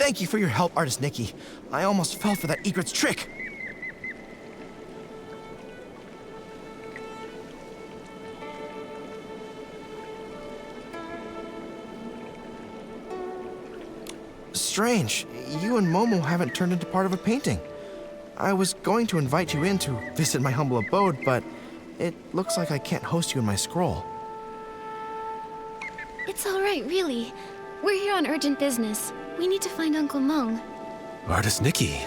Thank you for your help, Artist Nikki. I almost fell for that egret's trick. Strange. You and Momo haven't turned into part of a painting. I was going to invite you in to visit my humble abode, but it looks like I can't host you in my scroll. It's all right, really. We're here on urgent business. We need to find Uncle Mung. Artist Nikki.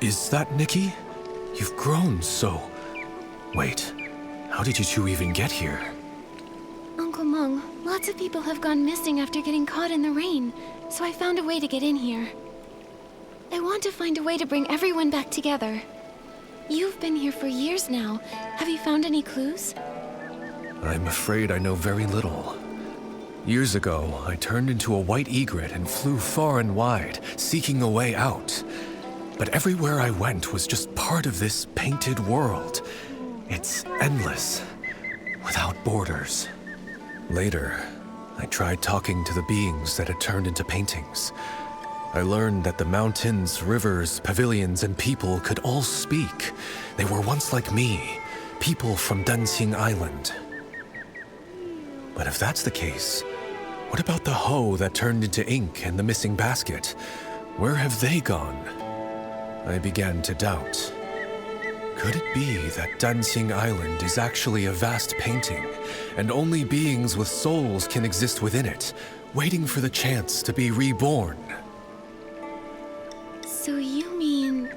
Is that Nikki? You've grown so... Wait, how did you two even get here? Uncle Mung, lots of people have gone missing after getting caught in the rain, so I found a way to get in here. I want to find a way to bring everyone back together. You've been here for years now. Have you found any clues? I'm afraid I know very little. Years ago, I turned into a white egret and flew far and wide, seeking a way out. But everywhere I went was just part of this painted world. It's endless, without borders. Later, I tried talking to the beings that had turned into paintings. I learned that the mountains, rivers, pavilions, and people could all speak. They were once like me, people from Dansing Island. But if that's the case, what about the hoe that turned into ink and the missing basket? Where have they gone? I began to doubt. Could it be that Dansing Island is actually a vast painting, and only beings with souls can exist within it, waiting for the chance to be reborn? So you mean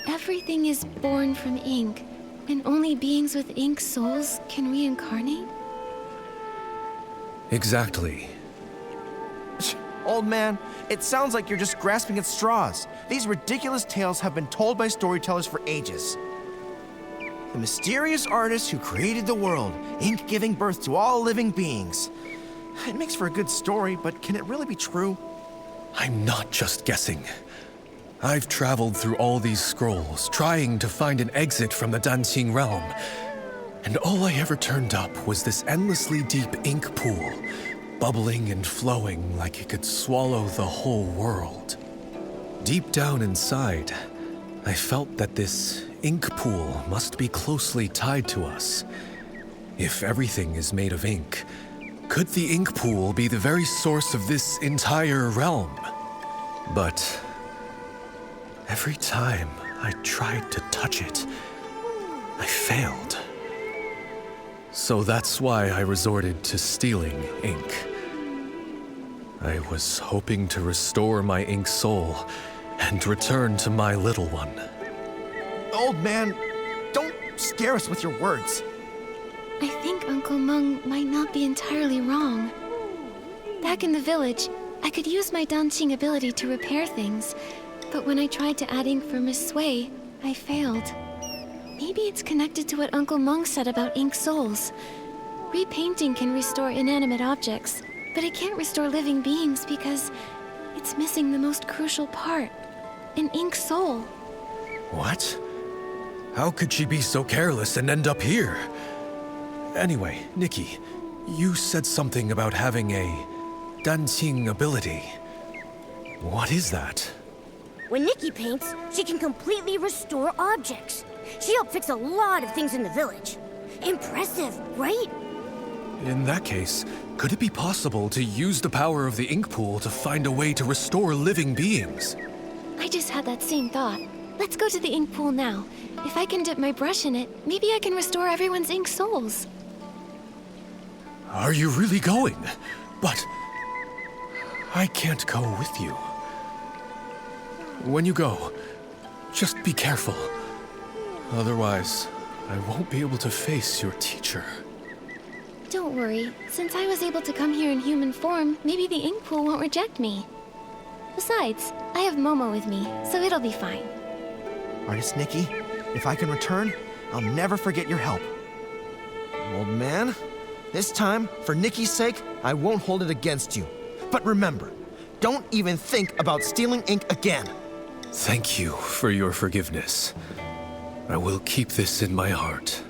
everything is born from ink, and only beings with ink souls can reincarnate? Exactly. Old man, it sounds like you're just grasping at straws. These ridiculous tales have been told by storytellers for ages. The mysterious artist who created the world, ink giving birth to all living beings. It makes for a good story, but can it really be true? I'm not just guessing. I've traveled through all these scrolls, trying to find an exit from the Dansing realm. And all I ever turned up was this endlessly deep ink pool, bubbling and flowing like it could swallow the whole world. Deep down inside, I felt that this ink pool must be closely tied to us. If everything is made of ink, could the ink pool be the very source of this entire realm? But every time I tried to touch it, I failed. So that's why I resorted to stealing ink. I was hoping to restore my ink soul and return to my little one. Old man, don't scare us with your words. I think Uncle Mung might not be entirely wrong. Back in the village, I could use my dancing ability to repair things, but when I tried to add ink for Miss Sway, I failed. Maybe it's connected to what Uncle Mung said about ink souls. Repainting can restore inanimate objects, but it can't restore living beings because it's missing the most crucial part, an ink soul. What? How could she be so careless and end up here? Anyway, Nikki, you said something about having a dancing ability. What is that? When Nikki paints, she can completely restore objects. She helped fix a lot of things in the village. Impressive, right? In that case, could it be possible to use the power of the ink pool to find a way to restore living beings? I just had that same thought. Let's go to the ink pool now. If I can dip my brush in it, maybe I can restore everyone's ink souls. Are you really going? But I can't go with you. When you go, just be careful. Otherwise, I won't be able to face your teacher. Don't worry. Since I was able to come here in human form, maybe the ink pool won't reject me. Besides, I have Momo with me, so it'll be fine. Artist Nikki, if I can return, I'll never forget your help. Old man, this time, for Nikki's sake, I won't hold it against you. But remember, don't even think about stealing ink again. Thank you for your forgiveness. I will keep this in my heart.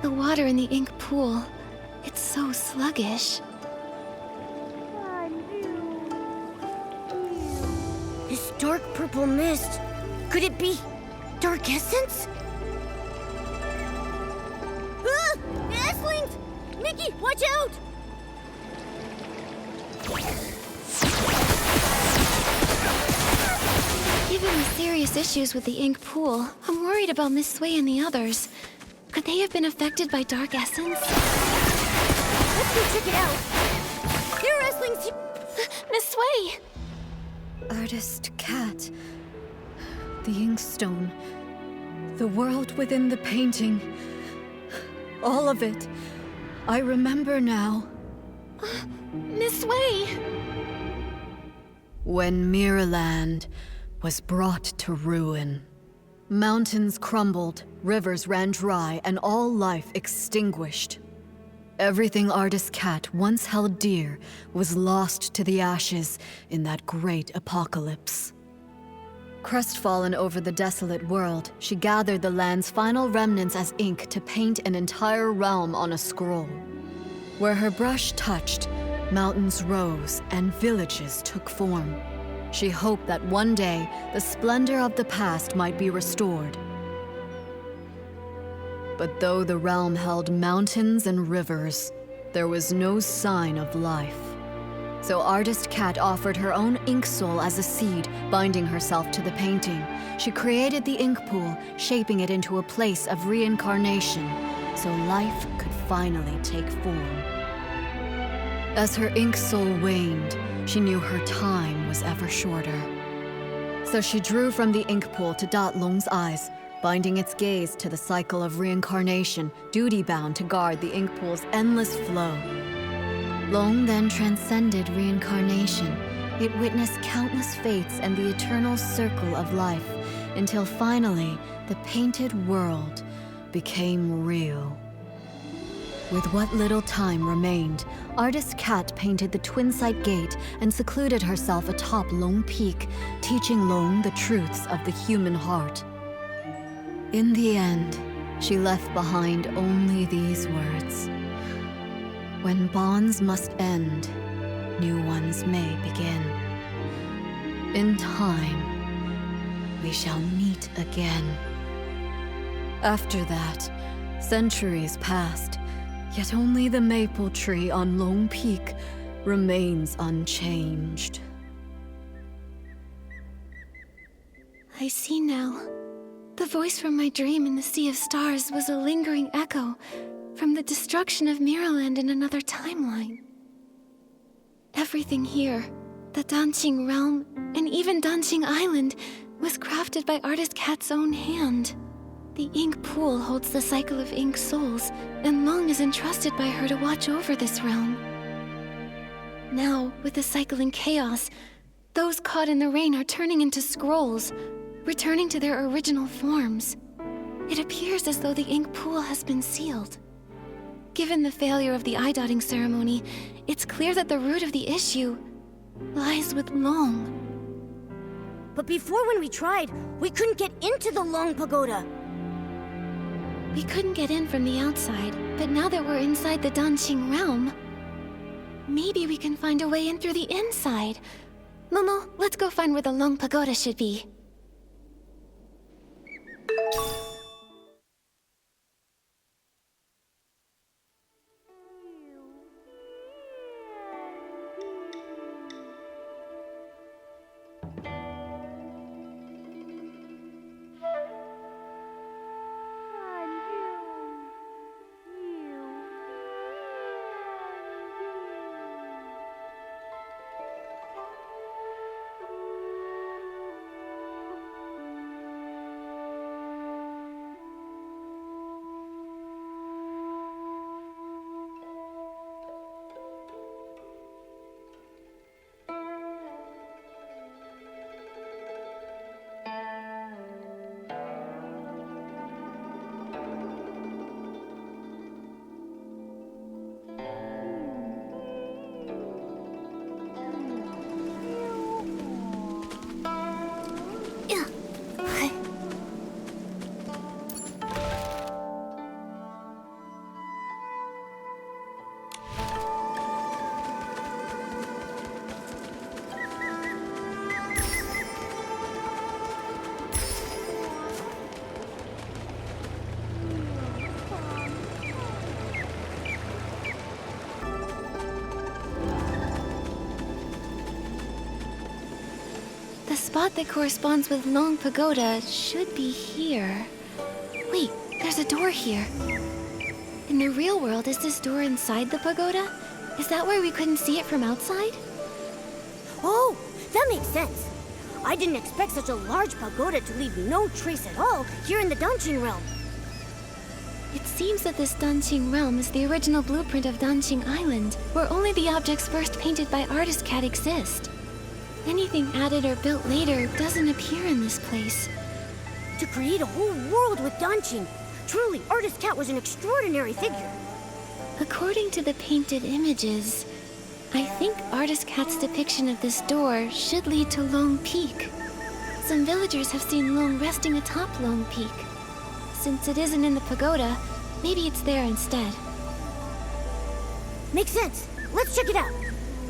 The water in the ink pool, it's so sluggish. This dark purple mist, could it be dark essence? Ah! Esslings! Nikki, watch out! Given the serious issues with the ink pool, I'm worried about Miss Sway and the others. Could they have been affected by dark essence? Let's go check it out. There are Esslings here. Miss Sway! Artist Cat. The inkstone. The world within the painting. All of it. I remember now. Miss Sway! When Miraland was brought to ruin. Mountains crumbled, rivers ran dry, and all life extinguished. Everything Artist Cat once held dear was lost to the ashes in that great apocalypse. Crestfallen over the desolate world, she gathered the land's final remnants as ink to paint an entire realm on a scroll. Where her brush touched, mountains rose and villages took form. She hoped that one day, the splendor of the past might be restored. But though the realm held mountains and rivers, there was no sign of life. So Artist Cat offered her own ink soul as a seed, binding herself to the painting. She created the ink pool, shaping it into a place of reincarnation, so life could finally take form. As her ink soul waned, she knew her time was ever shorter. So she drew from the ink pool to dot Long's eyes, binding its gaze to the cycle of reincarnation, duty-bound to guard the ink pool's endless flow. Long then transcended reincarnation. It witnessed countless fates and the eternal circle of life, until finally, the painted world became real. With what little time remained, Artist Cat painted the Twin-Sight Gate and secluded herself atop Long Peak, teaching Long the truths of the human heart. In the end, she left behind only these words. When bonds must end, new ones may begin. In time, we shall meet again. After that, centuries passed, yet only the maple tree on Long Peak remains unchanged. I see now. The voice from my dream in the Sea of Stars was a lingering echo from the destruction of Miraland in another timeline. Everything here, the Danqing realm, and even Danqing Island, was crafted by Artist Cat's own hand. The ink pool holds the cycle of ink souls, and Long is entrusted by her to watch over this realm. Now, with the cycle in chaos, those caught in the rain are turning into scrolls, returning to their original forms. It appears as though the ink pool has been sealed. Given the failure of the eye-dotting ceremony, it's clear that the root of the issue lies with Long. But before, when we tried, we couldn't get into the Long Pagoda. We couldn't get in from the outside, but now that we're inside the Danqing realm, maybe we can find a way in through the inside. Momo, let's go find where the Long Pagoda should be. spot that corresponds with Long Pagoda should be here. Wait, there's a door here. In the real world, is this door inside the pagoda? Is that why we couldn't see it from outside? Oh, that makes sense. I didn't expect such a large pagoda to leave no trace at all here in the Danshin realm. It seems that this Danshin realm is the original blueprint of Danshin Island, where only the objects first painted by Artist Cat exist. Anything added or built later doesn't appear in this place. To create a whole world with Danshin, truly, Artist Cat was an extraordinary figure. According to the painted images, I think Artist Cat's depiction of this door should lead to Long Peak. Some villagers have seen Long resting atop Long Peak. Since it isn't in the pagoda, maybe it's there instead. Makes sense. Let's check it out.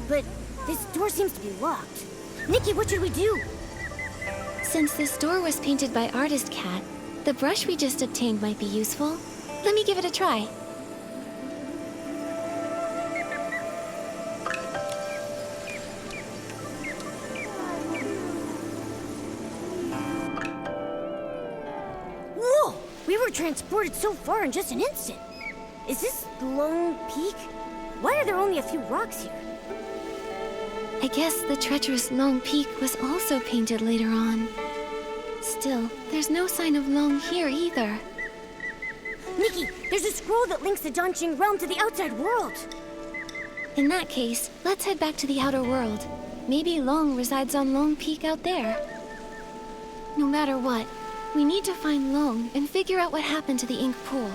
But this door seems to be locked. Nikki, what should we do? Since this door was painted by Artist Cat, the brush we just obtained might be useful. Let me give it a try. Whoa! We were transported so far in just an instant. Is this Lone Peak? Why are there only a few rocks here? I guess the treacherous Long Peak was also painted later on. Still, there's no sign of Long here either. Nikki, there's a scroll that links the Danshin realm to the outside world. In that case, let's head back to the outer world. Maybe Long resides on Long Peak out there. No matter what, we need to find Long and figure out what happened to the ink pool.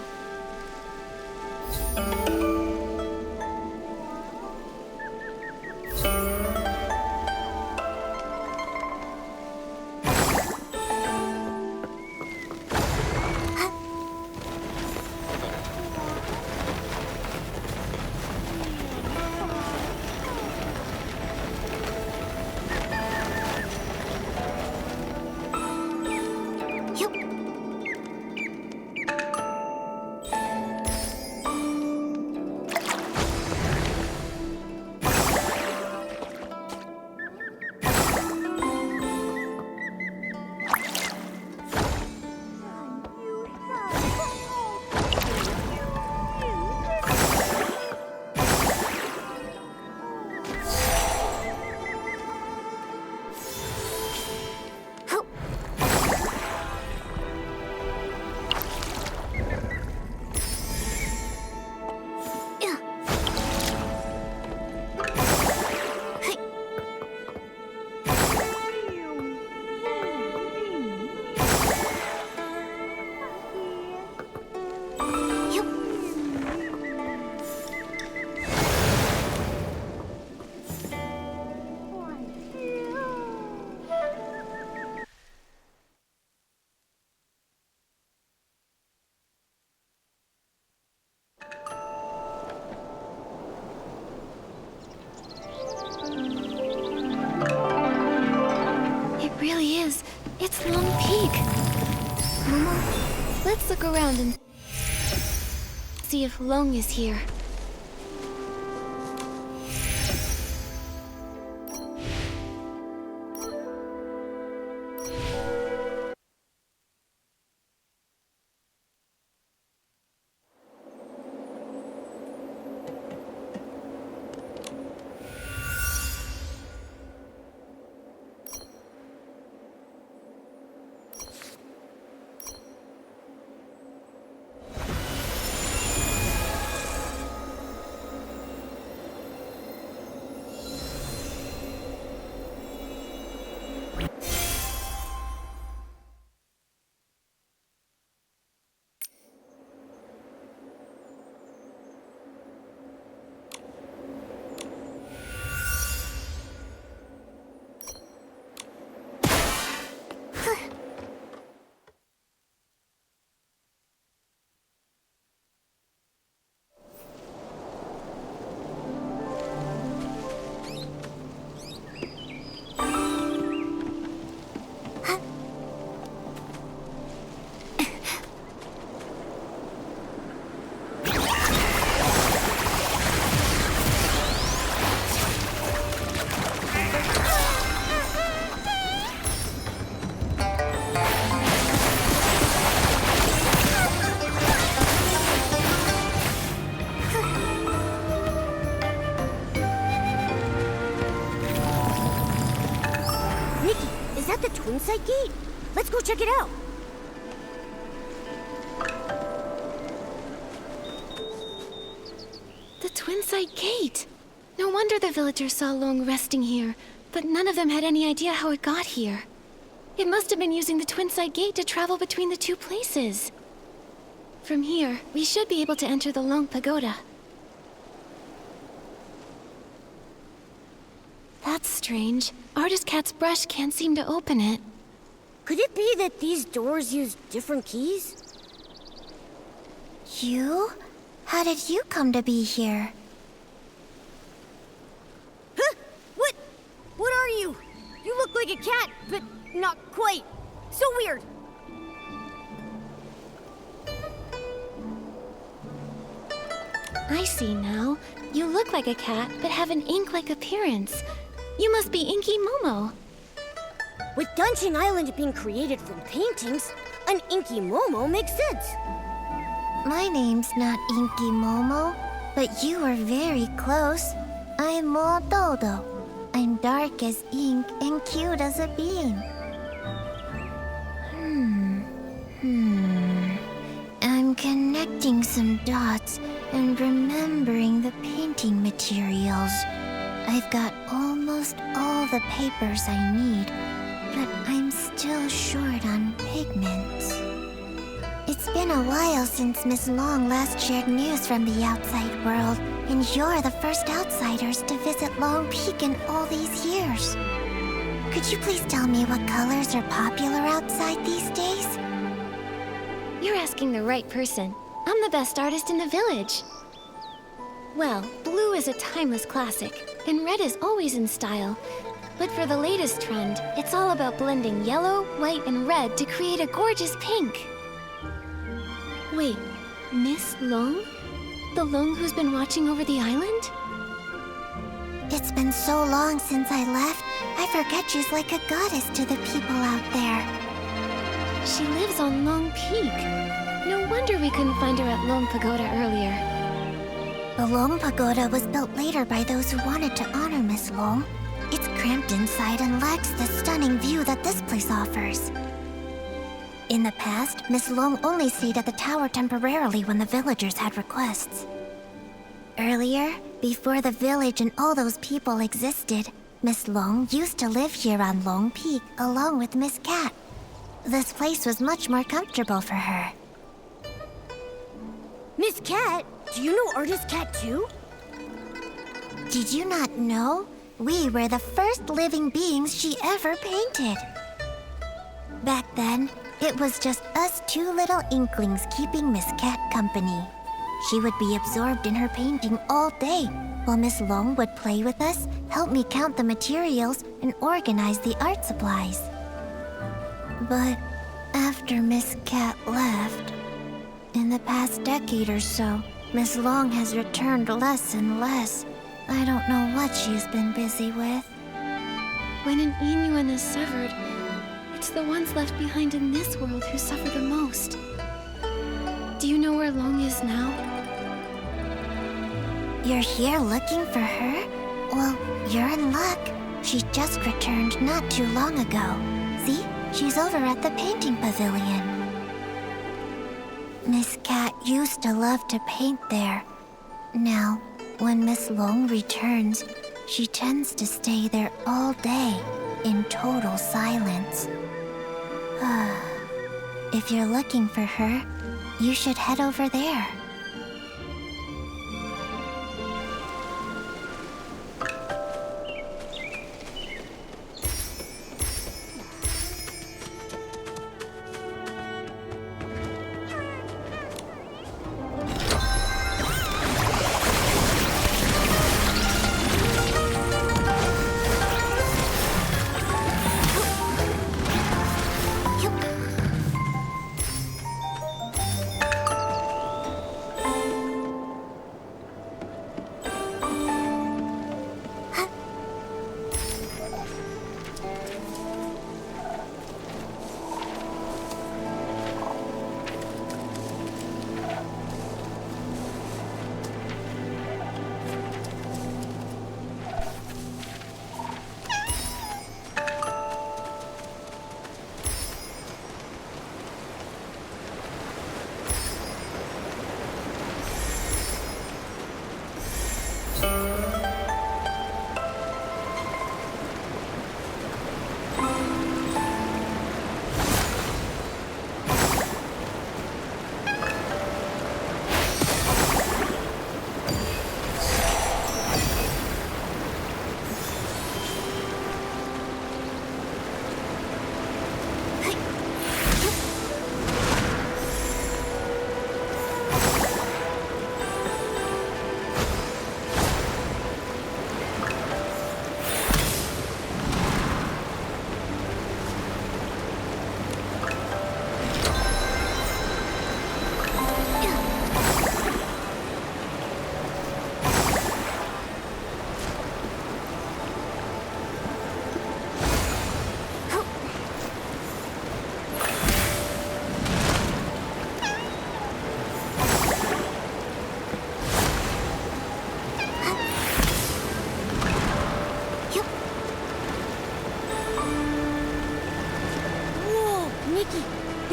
It's Long Peak. Momo, let's look around and see if Long is here. Twinside Gate. Let's go check it out. The Twinside Gate. No wonder the villagers saw Long resting here, but none of them had any idea how it got here. It must have been using the Twinside Gate to travel between the two places. From here, we should be able to enter the Long Pagoda. That's strange. Artist Cat's brush can't seem to open it. Could it be that these doors use different keys? You? How did you come to be here? Huh? What? What are you? You look like a cat, but not quite. So weird. I see now. You look like a cat, but have an ink-like appearance. You must be Inky Momo. With Dungeon Island being created from paintings, an Inky Momo makes sense. My name's not Inky Momo, but you were very close. I'm Mo Dodo. I'm dark as ink and cute as a bean. I'm connecting some dots and remembering the painting materials. I've got almost all the papers I need, but I'm still short on pigments. It's been a while since Miss Long last shared news from the outside world, and you're the first outsiders to visit Long Peak in all these years. Could you please tell me what colors are popular outside these days? You're asking the right person. I'm the best artist in the village. Well, blue is a timeless classic, and red is always in style. But for the latest trend, it's all about blending yellow, white, and red to create a gorgeous pink. Wait, Miss Long? The Long who's been watching over the island? It's been so long since I left, I forget she's like a goddess to the people out there. She lives on Long Peak. No wonder we couldn't find her at Long Pagoda earlier. The Long Pagoda was built later by those who wanted to honor Miss Long. It's cramped inside and lacks the stunning view that this place offers. In the past, Miss Long only stayed at the tower temporarily when the villagers had requests. Earlier, before the village and all those people existed, Miss Long used to live here on Long Peak along with Miss Cat. This place was much more comfortable for her. Miss Cat? Do you know Artist Cat too? Did you not know? We were the first living beings she ever painted. Back then, it was just us two little inklings keeping Miss Cat company. She would be absorbed in her painting all day, while Miss Long would play with us, help me count the materials, and organize the art supplies. But after Miss Cat left, in the past decade or so, Miss Long has returned less and less. I don't know what she's been busy with. When an Inuan is severed, it's the ones left behind in this world who suffer the most. Do you know where Long is now? You're here looking for her? Well, you're in luck. She just returned not too long ago. See? She's over at the painting pavilion. Miss Cat used to love to paint there. Now, when Miss Long returns, she tends to stay there all day in total silence. If you're looking for her, you should head over there.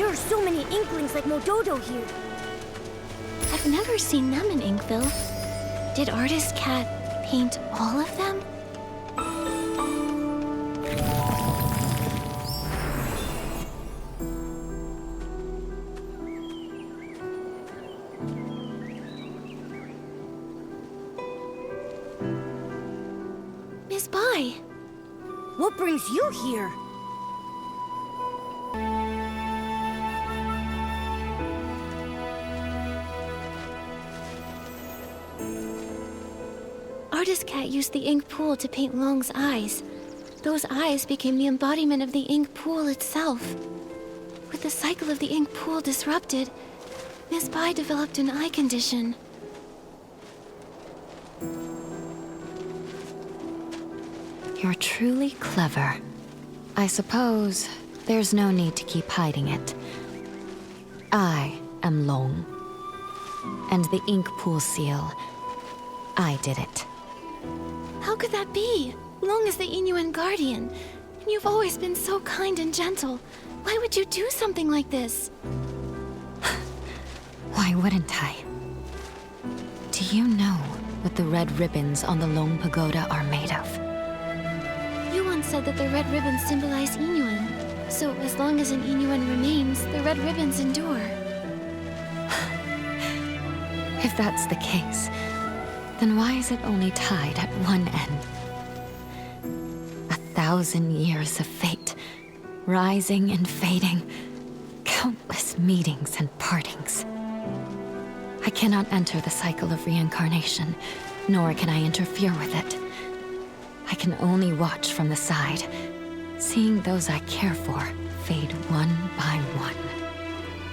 There are so many Inklings like Mododo here. I've never seen them in Inkville. Did Artist Cat paint all of them? Miss Bai! What brings you here? Artist Cat used the ink pool to paint Long's eyes. Those eyes became the embodiment of the ink pool itself. With the cycle of the ink pool disrupted, Miss Bai developed an eye condition. You're truly clever. I suppose there's no need to keep hiding it. I am Long. And the ink pool seal, I did it. How could that be? Long is the Inuan guardian, and you've always been so kind and gentle. Why would you do something like this? Why wouldn't I? Do you know what the red ribbons on the Long Pagoda are made of? You once said that the red ribbons symbolize Inuan. So as long as an Inuan remains, the red ribbons endure. If that's the case, then why is it only tied at one end? 1,000 years of fate, rising and fading, countless meetings and partings. I cannot enter the cycle of reincarnation, nor can I interfere with it. I can only watch from the side, seeing those I care for fade one by one.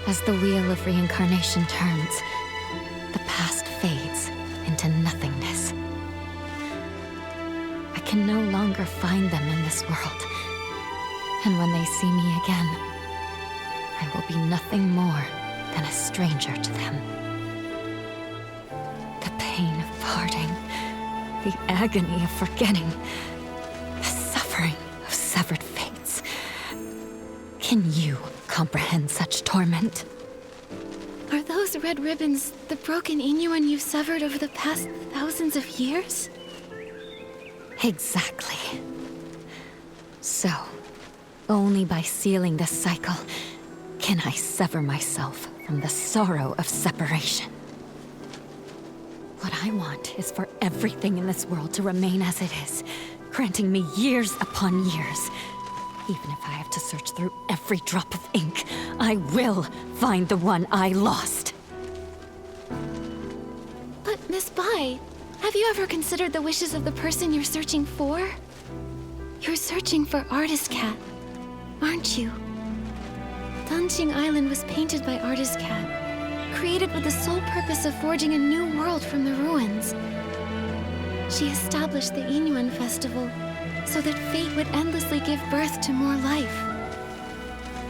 As the wheel of reincarnation turns, the past fades into nothingness. I can no longer find them in this world, and when they see me again, I will be nothing more than a stranger to them. The pain of parting, the agony of forgetting, the suffering of severed fates. Can you comprehend such torment? Are those red ribbons the broken Inuan you've severed over the past thousands of years? Exactly. So, only by sealing this cycle can I sever myself from the sorrow of separation. What I want is for everything in this world to remain as it is, granting me years upon years. Even if I have to search through every drop of ink, I will find the one I lost. But Miss Bai, have you ever considered the wishes of the person you're searching for? You're searching for Artist Cat, aren't you? Danjing Island was painted by Artist Cat, created with the sole purpose of forging a new world from the ruins. She established the Inuan festival so that fate would endlessly give birth to more life.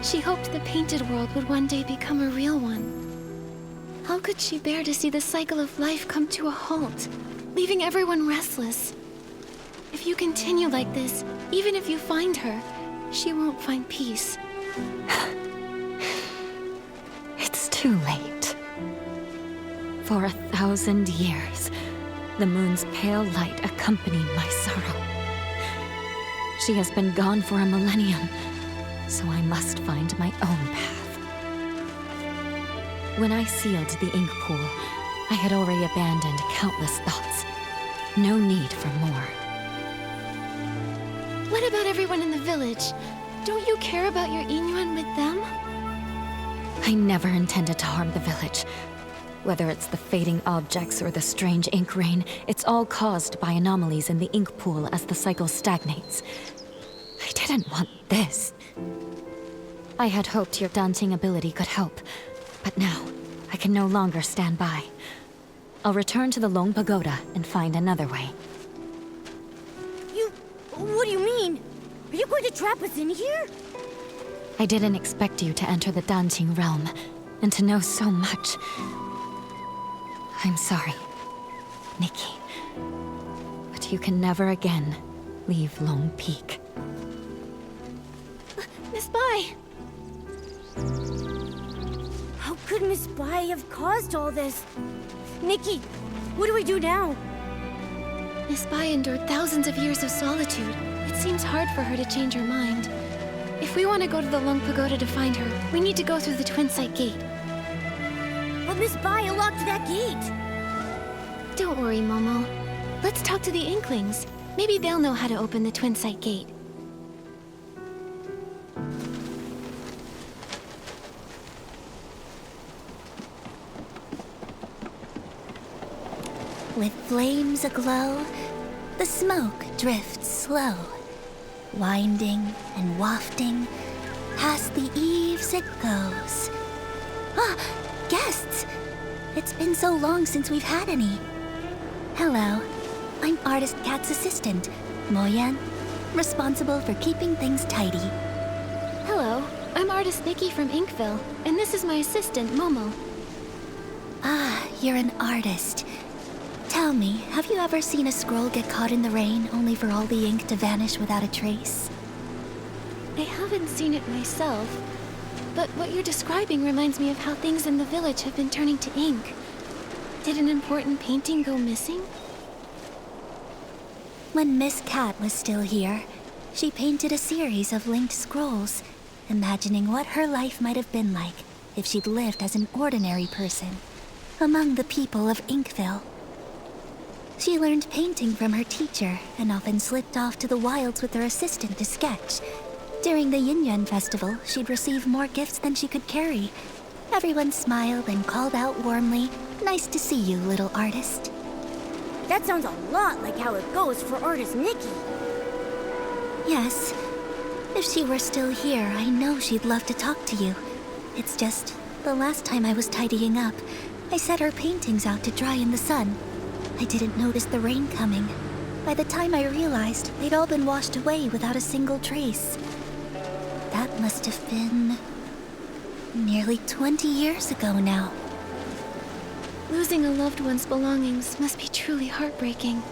She hoped the painted world would one day become a real one. How could she bear to see the cycle of life come to a halt, leaving everyone restless? If you continue like this, even if you find her, she won't find peace. It's too late. For 1,000 years, the moon's pale light accompanied my sorrow. She has been gone for a millennium, so I must find my own path. When I sealed the ink pool, I had already abandoned countless thoughts. No need for more. What about everyone in the village? Don't you care about your Inuan with them? I never intended to harm the village. Whether it's the fading objects or the strange ink rain, it's all caused by anomalies in the ink pool as the cycle stagnates. I didn't want this. I had hoped your dancing ability could help, but now I can no longer stand by. I'll return to the Long Pagoda and find another way. What do you mean? Are you going to trap us in here? I didn't expect you to enter the dancing realm and to know so much. I'm sorry, Nikki. But you can never again leave Lone Peak. Miss Bai! could Miss Bai have caused all this? Nikki, what do we do now? Miss Bai endured thousands of years of solitude. It seems hard for her to change her mind. If we want to go to the Long Pagoda to find her, we need to go through the Twin Sight Gate. But Miss Bai unlocked that gate. Don't worry, Momo. Let's talk to the Inklings. Maybe they'll know how to open the Twin Sight Gate. With flames aglow, the smoke drifts slow, winding and wafting, past the eaves it goes. Ah, guests! It's been so long since we've had any. Hello, I'm Artist Cat's assistant, Moyan, responsible for keeping things tidy. Hello, I'm Artist Nikki from Inkville, and this is my assistant, Momo. Ah, you're an artist. Tell me, have you ever seen a scroll get caught in the rain only for all the ink to vanish without a trace? I haven't seen it myself, but what you're describing reminds me of how things in the village have been turning to ink. Did an important painting go missing? When Miss Cat was still here, she painted a series of linked scrolls, imagining what her life might have been like if she'd lived as an ordinary person among the people of Inkville. She learned painting from her teacher and often slipped off to the wilds with her assistant to sketch. During the Yin Yuan festival, she'd receive more gifts than she could carry. Everyone smiled and called out warmly, "Nice to see you, little artist." That sounds a lot like how it goes for artist Nikki. Yes. If she were still here, I know she'd love to talk to you. It's just, the last time I was tidying up, I set her paintings out to dry in the sun. I didn't notice the rain coming. By the time I realized, they'd all been washed away without a single trace. That must have been nearly 20 years ago now. Losing a loved one's belongings must be truly heartbreaking.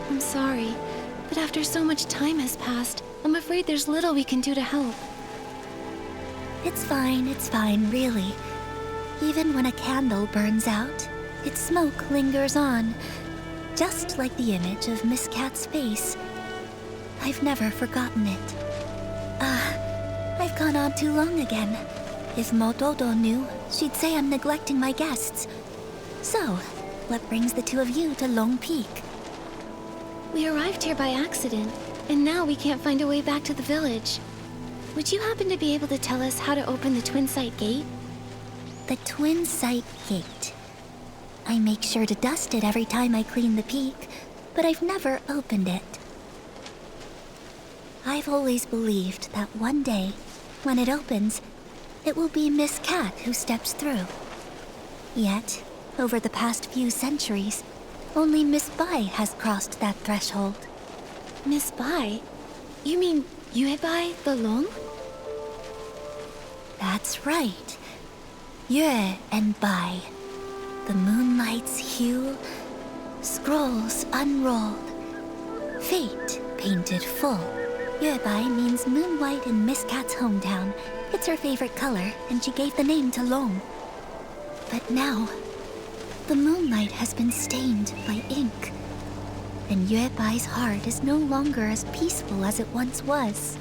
I'm sorry, but after so much time has passed, I'm afraid there's little we can do to help. It's fine, really. Even when a candle burns out, its smoke lingers on, just like the image of Miss Cat's face. I've never forgotten it. I've gone on too long again. If Motodo knew, she'd say I'm neglecting my guests. So, what brings the two of you to Long Peak? We arrived here by accident, and now we can't find a way back to the village. Would you happen to be able to tell us how to open the Twin Sight Gate? The Twin Sight Gate. I make sure to dust it every time I clean the peak, but I've never opened it. I've always believed that one day, when it opens, it will be Miss Cat who steps through. Yet, over the past few centuries, only Miss Bai has crossed that threshold. Miss Bai? You mean Yue Bai the Long? That's right. Yue and Bai. The moonlight's hue, scrolls unrolled, fate painted full. Yue Bai means moon white in Miss Cat's hometown. It's her favorite color, and she gave the name to Long. But now, the moonlight has been stained by ink, and Yue Bai's heart is no longer as peaceful as it once was.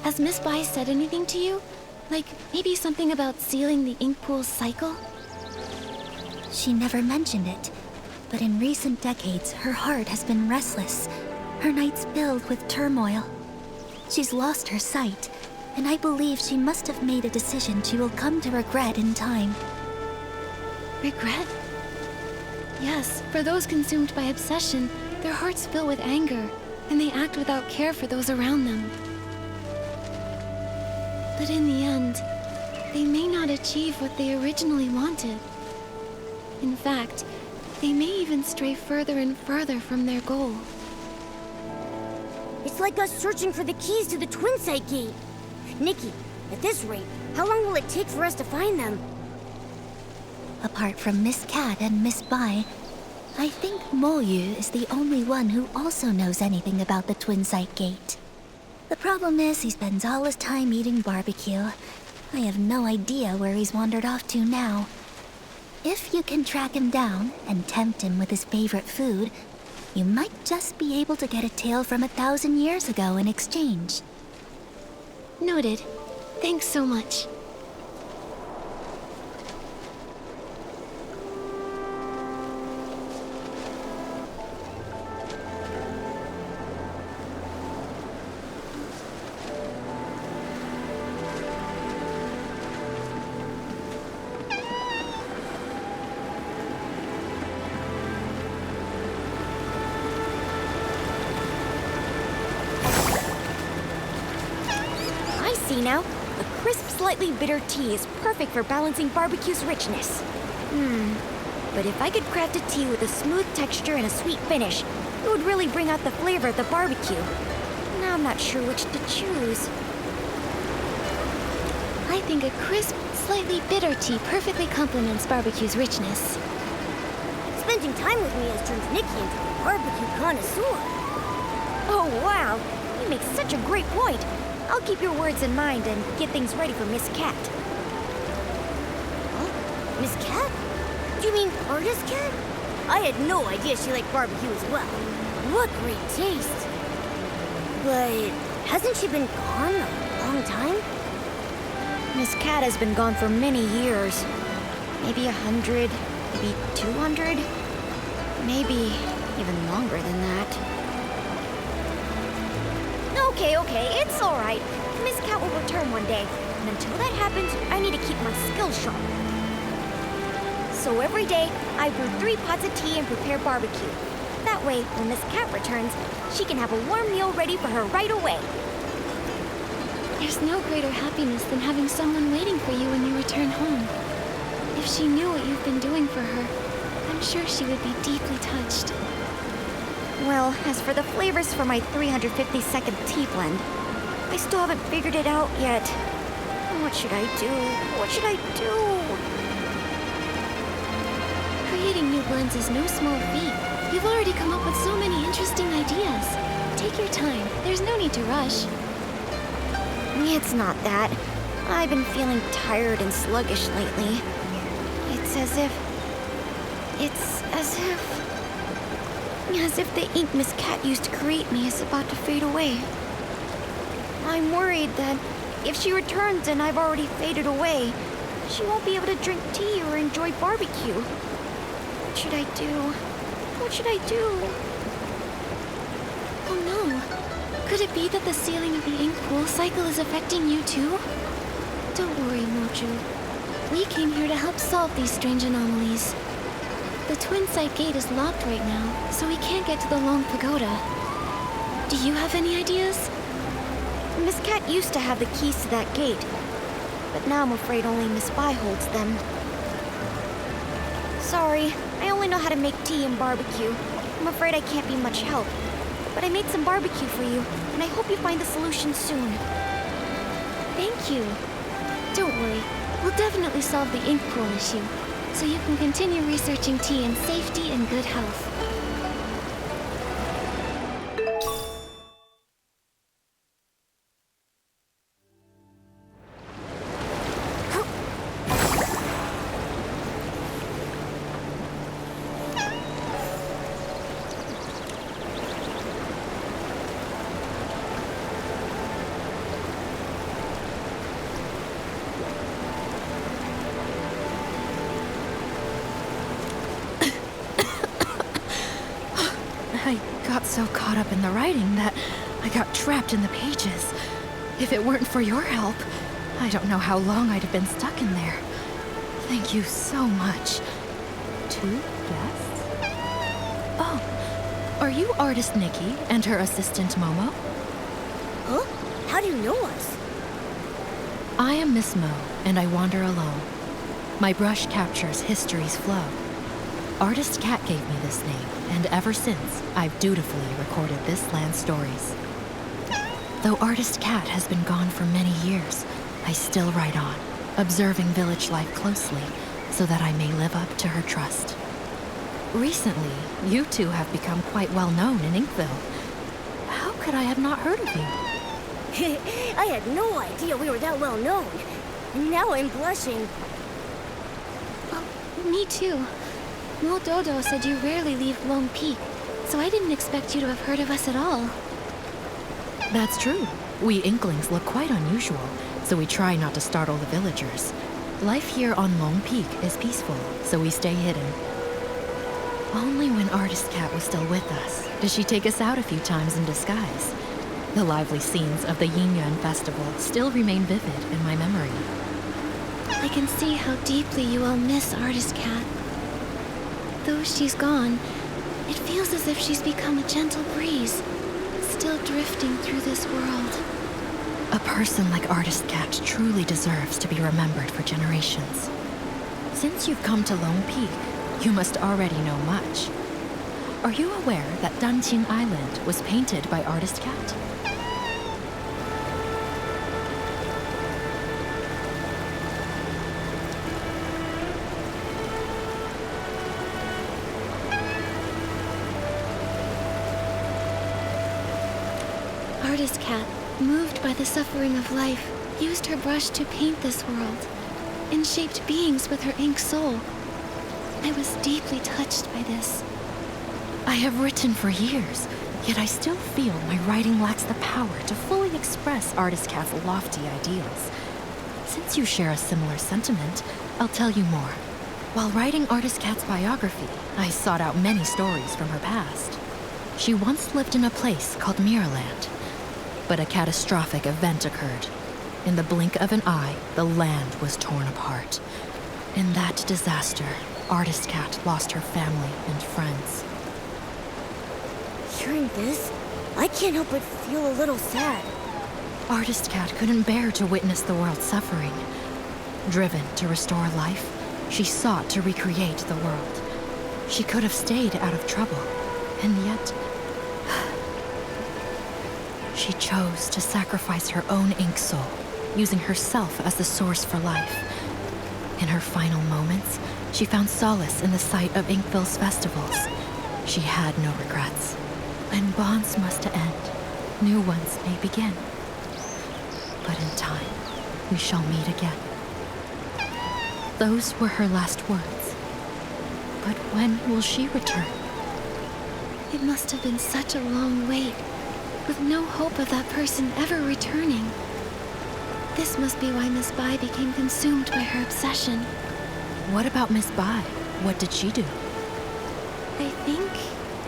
Has Miss Bai said anything to you? Like, maybe something about sealing the ink pool's cycle? She never mentioned it, but in recent decades, her heart has been restless, her nights filled with turmoil. She's lost her sight, and I believe she must have made a decision she will come to regret in time. Regret? Yes, for those consumed by obsession, their hearts fill with anger, and they act without care for those around them. But in the end, they may not achieve what they originally wanted. In fact, they may even stray further and further from their goal. It's like us searching for the keys to the Twin Sight Gate. Nikki, at this rate, how long will it take for us to find them? Apart from Miss Cat and Miss Bai, I think Mo Yu is the only one who also knows anything about the Twin Sight Gate. The problem is he spends all his time eating barbecue. I have no idea where he's wandered off to now. If you can track him down and tempt him with his favorite food, you might just be able to get a tale from 1,000 years ago in exchange. Noted. Thanks so much. See now, a crisp, slightly bitter tea is perfect for balancing barbecue's richness. But if I could craft a tea with a smooth texture and a sweet finish, it would really bring out the flavor of the barbecue. Now I'm not sure which to choose. I think a crisp, slightly bitter tea perfectly complements barbecue's richness. Spending time with me has turned Nikki into a barbecue connoisseur. Oh wow, you make such a great point. I'll keep your words in mind and get things ready for Miss Cat. Huh? Miss Cat? Do you mean Artist Cat? I had no idea she liked barbecue as well. What great taste. But hasn't she been gone a long time? Miss Cat has been gone for many years. Maybe 100, maybe 200, maybe even longer than that. Okay, it's all right. Miss Cat will return one day, and until that happens, I need to keep my skills sharp. So every day, I brew 3 pots of tea and prepare barbecue. That way, when Miss Cat returns, she can have a warm meal ready for her right away. There's no greater happiness than having someone waiting for you when you return home. If she knew what you've been doing for her, I'm sure she would be deeply touched. Well, as for the flavors for my 352nd tea blend, I still haven't figured it out yet. What should I do? What should I do? Creating new blends is no small feat. You've already come up with so many interesting ideas. Take your time. There's no need to rush. It's not that. I've been feeling tired and sluggish lately. It's as if the ink Miss Cat used to create me is about to fade away. I'm worried that if she returns and I've already faded away, she won't be able to drink tea or enjoy barbecue. What should I do? What should I do? Oh no. Could it be that the sealing of the ink pool cycle is affecting you too? Don't worry, Moju. We came here to help solve these strange anomalies. The Twin Site Gate is locked right now, so we can't get to the Long Pagoda. Do you have any ideas? Miss Cat used to have the keys to that gate, but now I'm afraid only Miss Bai holds them. Sorry, I only know how to make tea and barbecue. I'm afraid I can't be much help. But I made some barbecue for you, and I hope you find the solution soon. Thank you. Don't worry, we'll definitely solve the ink pool issue, so you can continue researching tea in safety and good health. I got so caught up in the writing that I got trapped in the pages. If it weren't for your help, I don't know how long I'd have been stuck in there. Thank you so much. 2 guests? Oh, are you artist Nikki and her assistant Momo? Huh? How do you know us? I am Miss Mo, and I wander alone. My brush captures history's flow. Artist Cat gave me this name, and ever since, I've dutifully recorded this land's stories. Though Artist Cat has been gone for many years, I still write on, observing village life closely, so that I may live up to her trust. Recently, you two have become quite well known in Inkville. How could I have not heard of you? I had no idea we were that well known. and now I'm blushing. Me too. Mo Dodo said you rarely leave Lone Peak, so I didn't expect you to have heard of us at all. That's true. We Inklings look quite unusual, so we try not to startle the villagers. Life here on Lone Peak is peaceful, so we stay hidden. Only when Artist Cat was still with us did she take us out a few times in disguise. The lively scenes of the Yin Yuan festival still remain vivid in my memory. I can see how deeply you all miss Artist Cat. Though she's gone, it feels as if she's become a gentle breeze, still drifting through this world. A person like Artist Cat truly deserves to be remembered for generations. Since you've come to Lone Peak, you must already know much. Are you aware that Danqing Island was painted by Artist Cat? Artist Cat, moved by the suffering of life, used her brush to paint this world, and shaped beings with her ink soul. I was deeply touched by this. I have written for years, yet I still feel my writing lacks the power to fully express Artist Cat's lofty ideals. Since you share a similar sentiment, I'll tell you more. While writing Artist Cat's biography, I sought out many stories from her past. She once lived in a place called Mirrorland, but a catastrophic event occurred. In the blink of an eye, the land was torn apart. In that disaster, Artist Cat lost her family and friends. Hearing this, I can't help but feel a little sad. Artist Cat couldn't bear to witness the world suffering. Driven to restore life, she sought to recreate the world. She could have stayed out of trouble, and yet she chose to sacrifice her own ink soul, using herself as the source for life. In her final moments, she found solace in the sight of Inkville's festivals. She had no regrets. When bonds must end, new ones may begin. But in time, we shall meet again. Those were her last words. But when will she return? It must have been such a long wait, with no hope of that person ever returning. This must be why Miss Bai became consumed by her obsession. What about Miss Bai? What did she do? I think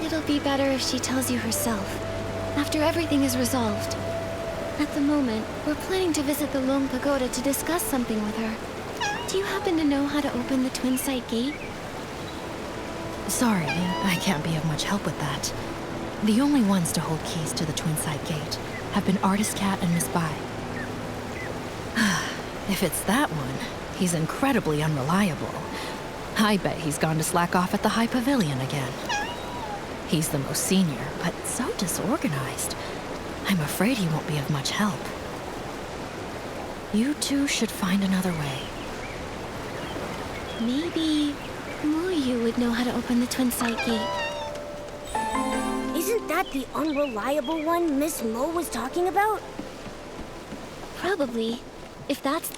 it'll be better if she tells you herself, after everything is resolved. At the moment, we're planning to visit the Lone Pagoda to discuss something with her. Do you happen to know how to open the Twin Sight Gate? Sorry, I can't be of much help with that. The only ones to hold keys to the Twin Sight Gate have been Artist Cat and Miss Bai. If it's that one, he's incredibly unreliable. I bet he's gone to slack off at the High Pavilion again. He's the most senior, but so disorganized. I'm afraid he won't be of much help. You two should find another way. Maybe Muyu would know how to open the Twin Sight Gate. Isn't that the unreliable one Miss Mo was talking about? Probably. If that's...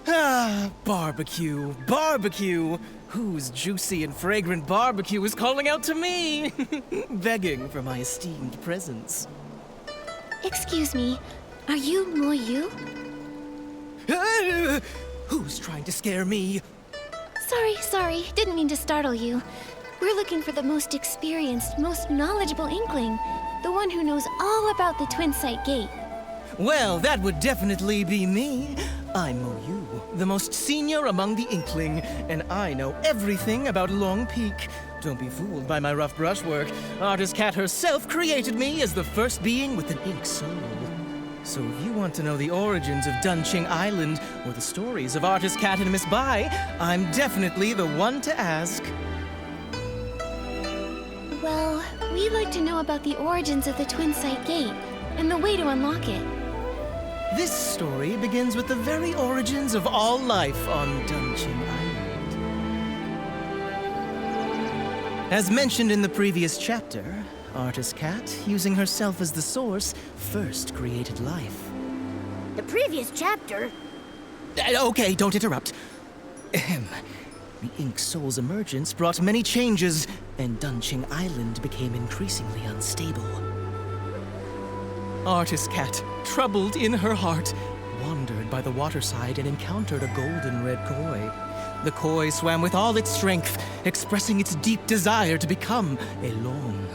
Ah, barbecue, barbecue! Whose juicy and fragrant barbecue is calling out to me? Begging for my esteemed presence. Excuse me, are you Muyu? Ah, who's trying to scare me? Sorry, didn't mean to startle you. We're looking for the most experienced, most knowledgeable Inkling. The one who knows all about the Twin Sight Gate. Well, that would definitely be me. I'm Moyu, the most senior among the Inkling, and I know everything about Long Peak. Don't be fooled by my rough brushwork. Artist Cat herself created me as the first being with an ink soul. So if you want to know the origins of Danqing Island, or the stories of Artist Cat and Miss Bai, I'm definitely the one to ask. Well, we'd like to know about the origins of the Twin Sight Gate, and the way to unlock it. This story begins with the very origins of all life on Danqing Island. As mentioned in the previous chapter, Artist Cat, using herself as the source, first created life. The previous chapter? Okay, don't interrupt. Ahem. The Ink Soul's emergence brought many changes, and Dunching Island became increasingly unstable. Artist Cat, troubled in her heart, wandered by the waterside and encountered a golden red koi. The koi swam with all its strength, expressing its deep desire to become a long.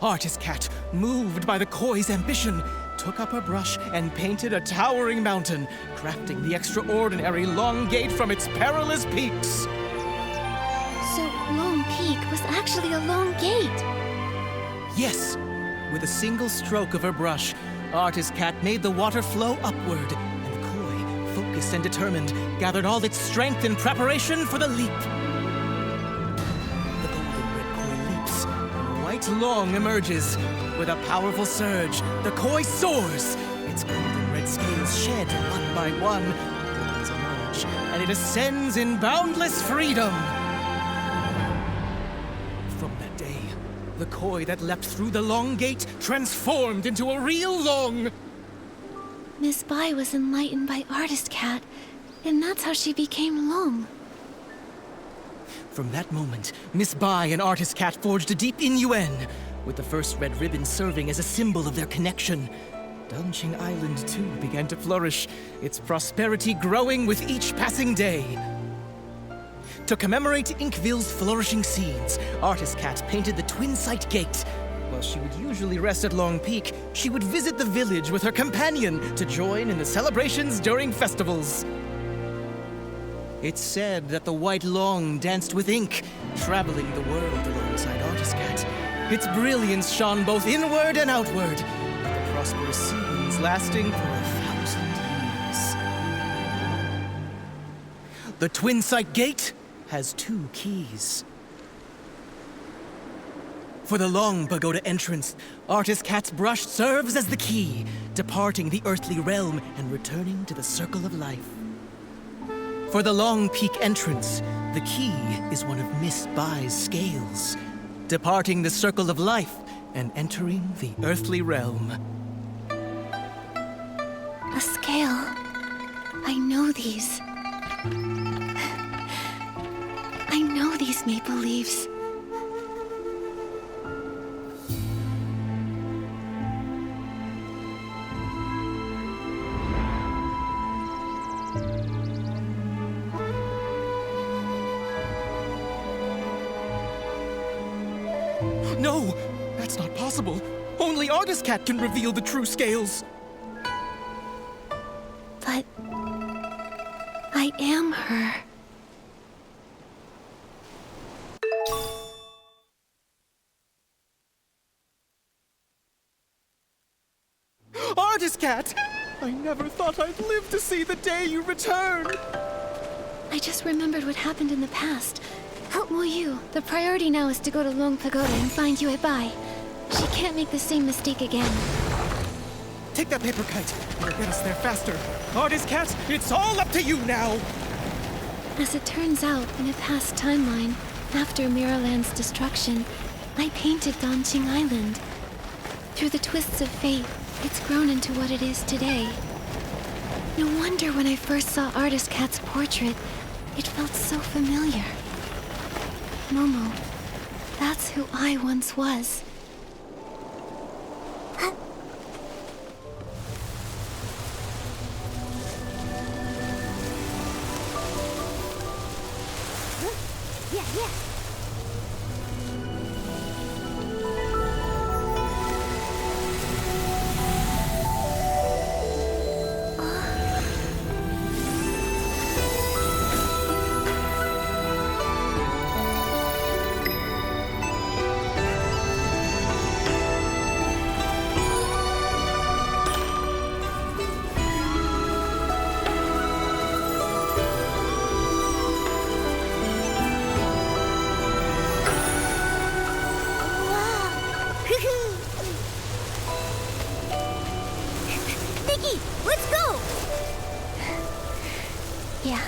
Artist Cat, moved by the koi's ambition, took up her brush and painted a towering mountain, crafting the extraordinary Long Gate from its perilous peaks. So Long Peak was actually a long gate. Yes, with a single stroke of her brush, Artist Cat made the water flow upward, and the koi, focused and determined, gathered all its strength in preparation for the leap. The golden red koi leaps, and a white long emerges. With a powerful surge, the koi soars. Its golden red scales shed one by one. The wings emerge, and it ascends in boundless freedom. From that day, the koi that leapt through the Long Gate transformed into a real long. Miss Bai was enlightened by Artist Cat, and that's how she became Long. From that moment, Miss Bai and Artist Cat forged a deep innuendo, with the first red ribbon serving as a symbol of their connection. Dunching Island, too, began to flourish, its prosperity growing with each passing day. To commemorate Inkville's flourishing scenes, Artist Cat painted the Twin Sight Gate. While she would usually rest at Long Peak, she would visit the village with her companion to join in the celebrations during festivals. It's said that the White Long danced with ink, traveling the world alongside Artist Cat. Its brilliance shone both inward and outward, with the prosperous scenes lasting for 1,000 years. The Twin Sight Gate has 2 keys. For the Long Pagoda entrance, Artist Cat's brush serves as the key, departing the earthly realm and returning to the circle of life. For the Long Peak entrance, the key is one of Miss Bai's scales, departing the circle of life and entering the earthly realm. A scale. I know these. I know these maple leaves. No, that's not possible. Only Artist Cat can reveal the true scales. But I am her. Artist Cat! I never thought I'd live to see the day you return. I just remembered what happened in the past. Help Mo Yu. The priority now is to go to Long Pagoda and find Yue Bai. She can't make the same mistake again. Take that paper kite. It'll get us there faster. Artist Cat, it's all up to you now. As it turns out, in a past timeline, after Mirrorland's destruction, I painted Danqing Island. Through the twists of fate, it's grown into what it is today. No wonder when I first saw Artist Cat's portrait, it felt so familiar. Momo, that's who I once was. Yeah. Nikki, let's go! Yeah.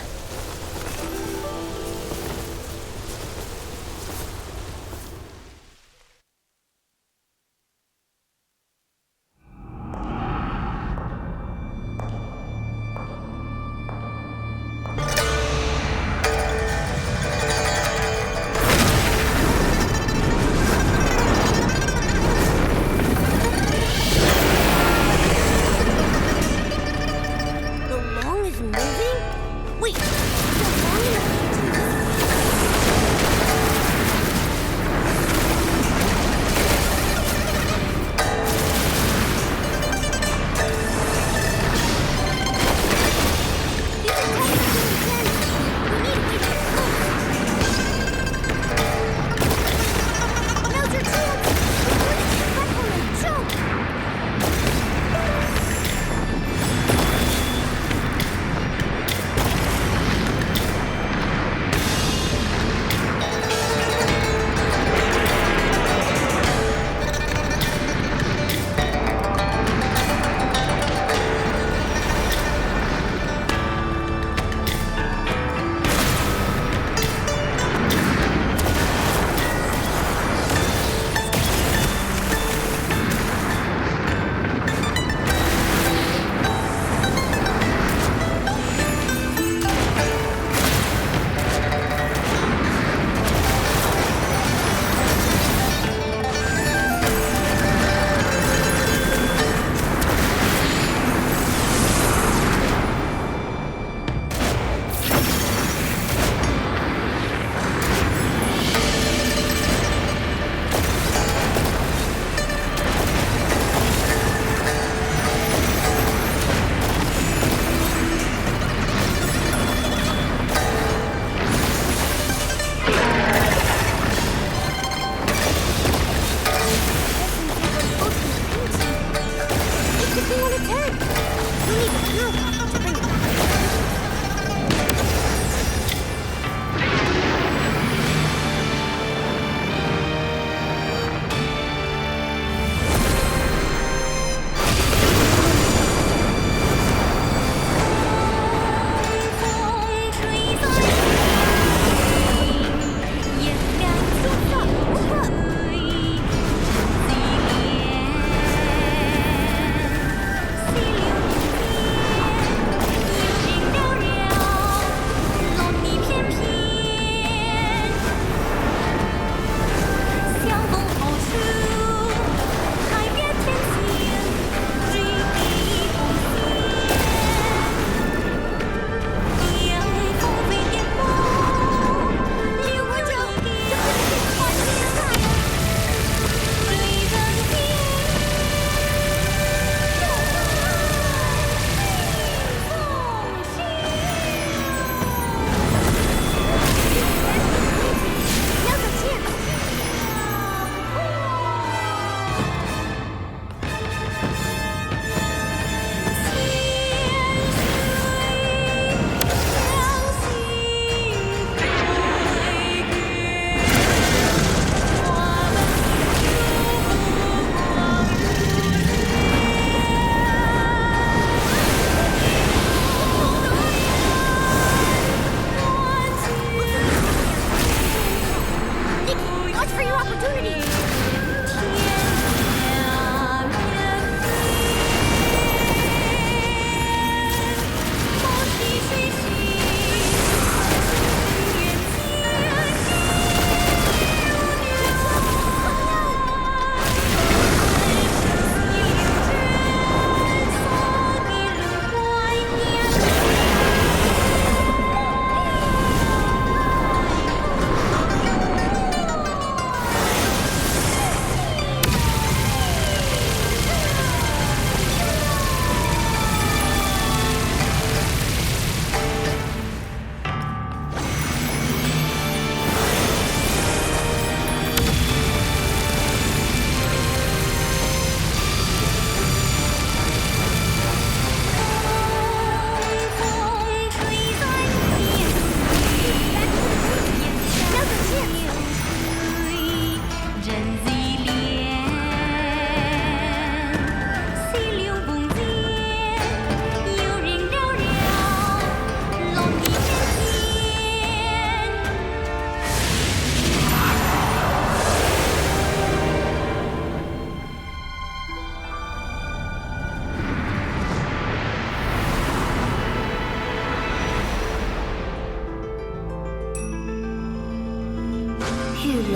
龙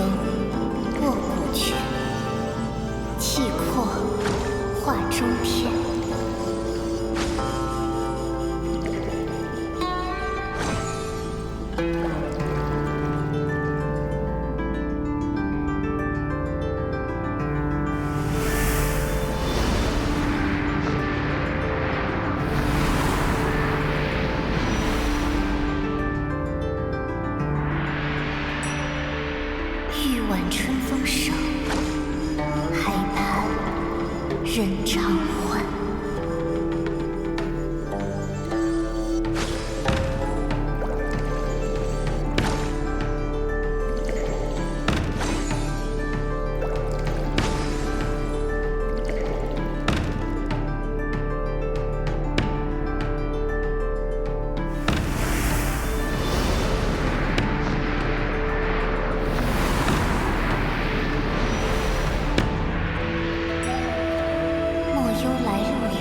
卧古泉，气阔画中天。玉挽春风手，还盼人偿还。莫忧来路远，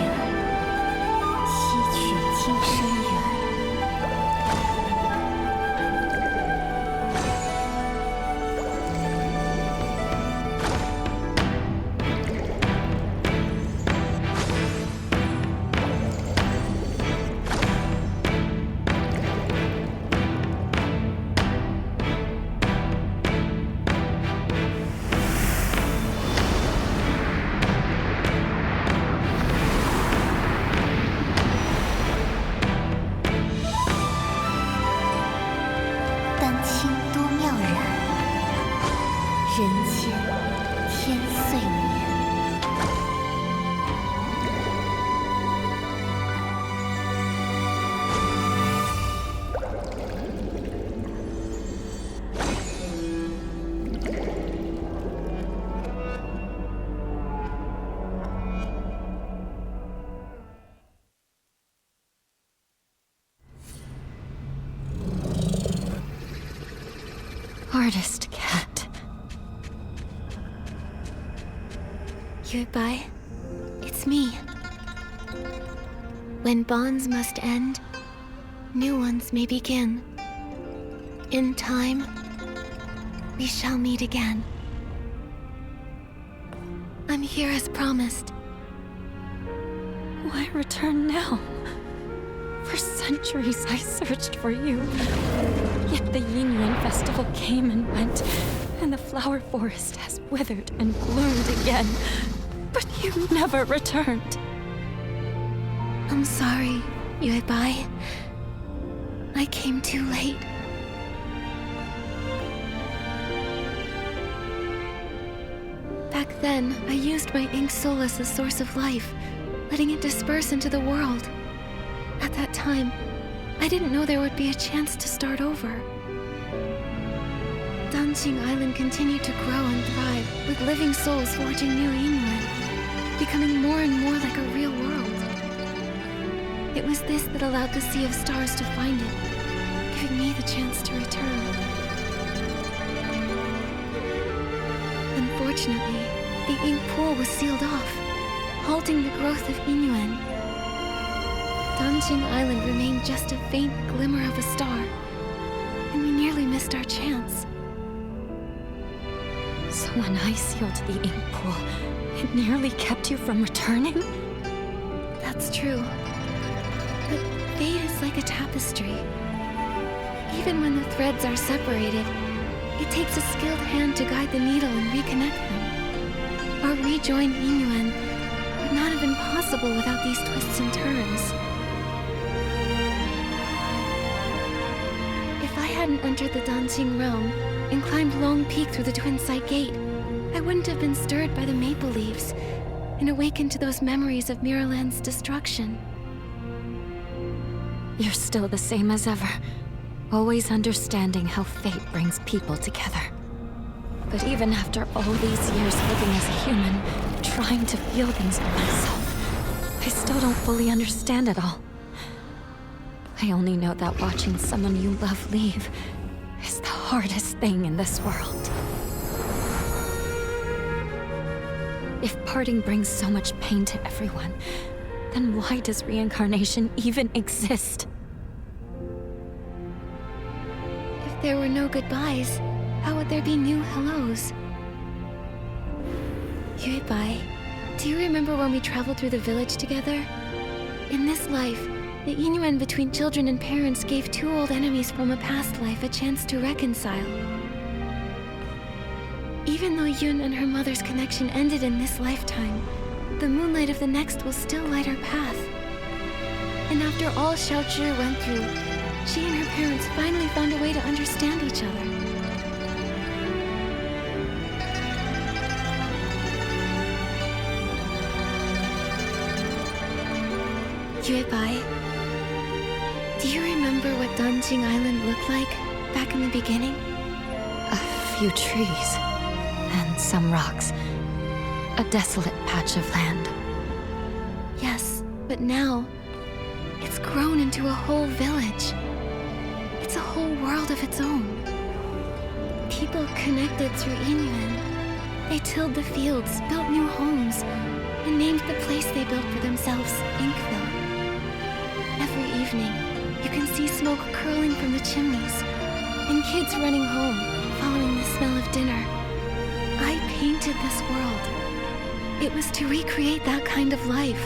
西去今生缘。丹青多妙然，人间天岁年。Artist cat. Goodbye. It's me. When bonds must end, new ones may begin. In time, we shall meet again. I'm here as promised. Why return now? For centuries I searched for you. Yet the Yingyuan festival came and went, and the flower forest has withered and bloomed again. But you never returned. I'm sorry, Yuebai. I came too late. Back then, I used my ink soul as the source of life, letting it disperse into the world. At that time, I didn't know there would be a chance to start over. Danjing Island continued to grow and thrive, with living souls forging new Yingyuan, becoming more and more like a real world. It was this that allowed the Sea of Stars to find it, giving me the chance to return. Unfortunately, the ink pool was sealed off, halting the growth of Yingyuan. Danjing Island remained just a faint glimmer of a star, and we nearly missed our chance. So when I sealed the ink pool, it nearly kept you from returning? That's true. But fate is like a tapestry. Even when the threads are separated, it takes a skilled hand to guide the needle and reconnect them. Our rejoined Yingyuan would not have been possible without these twists and turns. If I hadn't entered the Danjing realm and climbed Long Peak through the Twin Sight Gate, I wouldn't have been stirred by the maple leaves and awakened to those memories of Miraland's destruction. You're still the same as ever, always understanding how fate brings people together. But even after all these years living as a human, trying to feel things for myself, I still don't fully understand it all. I only know that watching someone you love leave is the hardest thing in this world. If parting brings so much pain to everyone, then why does reincarnation even exist? If there were no goodbyes, how would there be new hellos? Yuebai, do you remember when we traveled through the village together? In this life, the inuan between children and parents gave two old enemies from a past life a chance to reconcile. Even though Yun and her mother's connection ended in this lifetime, the moonlight of the next will still light her path. And after all Xiaozhi went through, she and her parents finally found a way to understand each other. Yuebai, do you remember what Danjing Island looked like back in the beginning? A few trees and some rocks. A desolate patch of land. Yes, but now, it's grown into a whole village. It's a whole world of its own. People connected through Inuan. They tilled the fields, built new homes, and named the place they built for themselves Inkville. Every evening, you can see smoke curling from the chimneys, and kids running home, following the smell of dinner. I painted this world. It was to recreate that kind of life.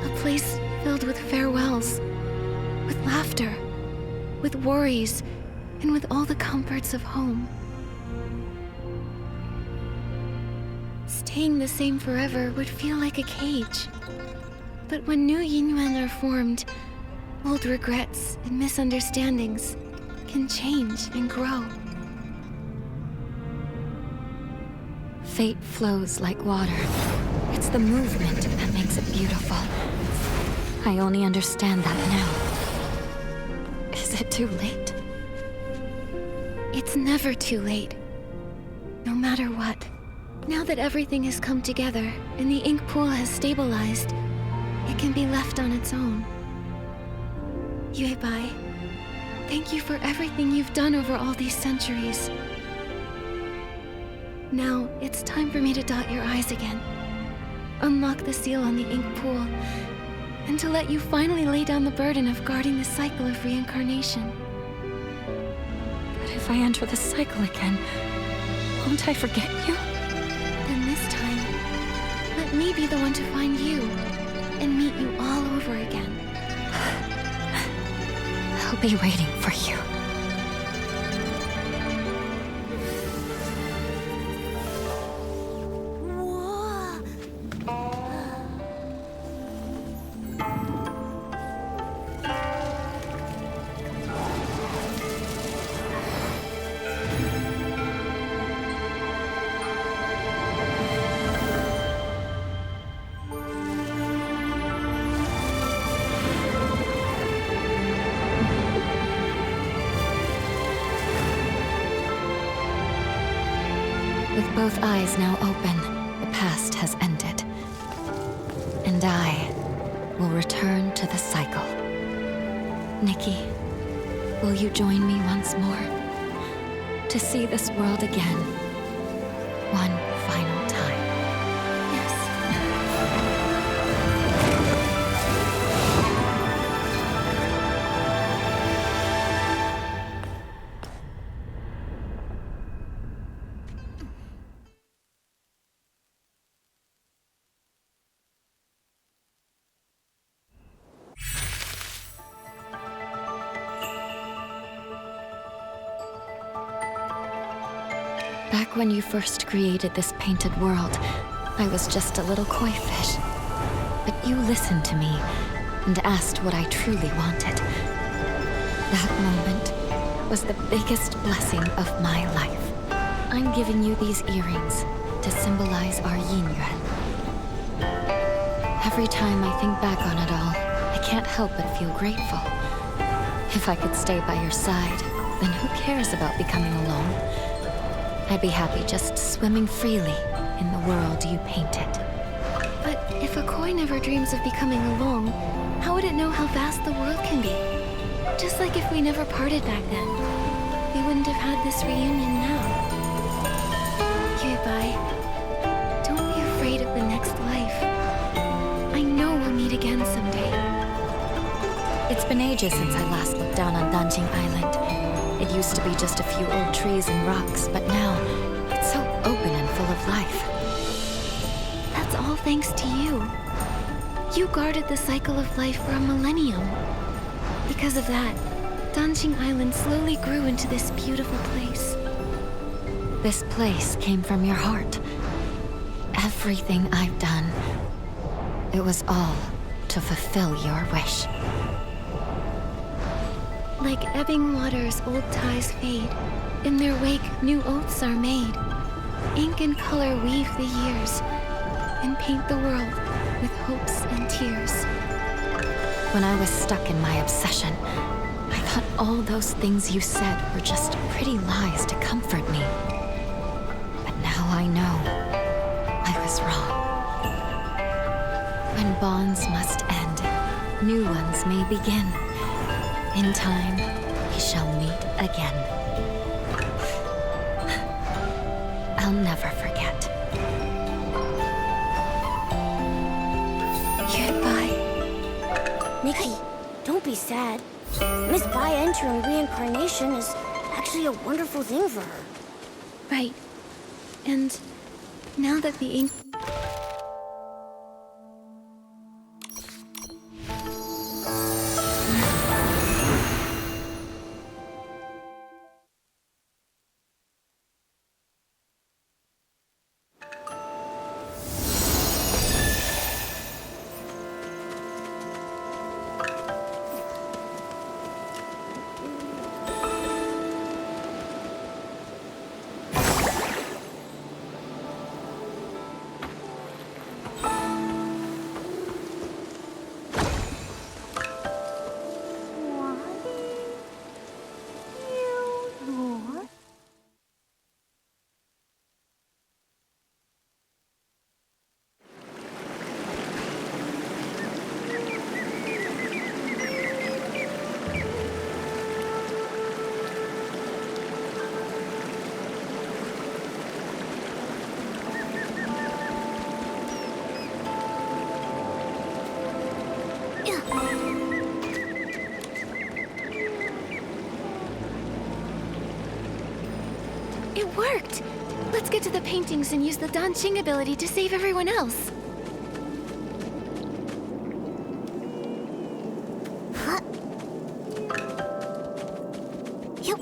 A place filled with farewells, with laughter, with worries, and with all the comforts of home. Staying the same forever would feel like a cage. But when new Yinyuan are formed, old regrets and misunderstandings can change and grow. Fate flows like water. It's the movement that makes it beautiful. I only understand that now. Is it too late? It's never too late. No matter what. Now that everything has come together and the ink pool has stabilized, it can be left on its own. Yuebai, thank you for everything you've done over all these centuries. Now, it's time for me to dot your I's again. Unlock the seal on the ink pool, and to let you finally lay down the burden of guarding the cycle of reincarnation. But if I enter the cycle again, won't I forget you? Then this time, let me be the one to find you, and meet you all over again. I'll be waiting for you. With both eyes now open, the past has ended. And I will return to the cycle. Nikki, will you join me once more? To see this world again, one final time. Yes. Back when you first created this painted world, I was just a little koi fish. But you listened to me and asked what I truly wanted. That moment was the biggest blessing of my life. I'm giving you these earrings to symbolize our yin-yuan. Every time I think back on it all, I can't help but feel grateful. If I could stay by your side, then who cares about becoming alone? I'd be happy just swimming freely in the world you painted. But if a koi never dreams of becoming alone, how would it know how vast the world can be? Just like if we never parted back then, we wouldn't have had this reunion now. Yuebai, don't be afraid of the next life. I know we'll meet again someday. It's been ages since I last looked down on Danjing Island. It used to be just a few old trees and rocks, but now it's so open and full of life. That's all thanks to you. You guarded the cycle of life for a millennium. Because of that, Danjing Island slowly grew into this beautiful place. This place came from your heart. Everything I've done, it was all to fulfill your wish. Like ebbing waters, old ties fade. In their wake, new oaths are made. Ink and color weave the years and paint the world with hopes and tears. When I was stuck in my obsession, I thought all those things you said were just pretty lies to comfort me. But now I know I was wrong. When bonds must end, new ones may begin. In time, we shall meet again. I'll never forget. Goodbye. Nikki, don't be sad. Miss Bai entering reincarnation is actually a wonderful thing for her. Right. And now that the ink... It worked! Let's get to the paintings and use the Danjing ability to save everyone else. Yup.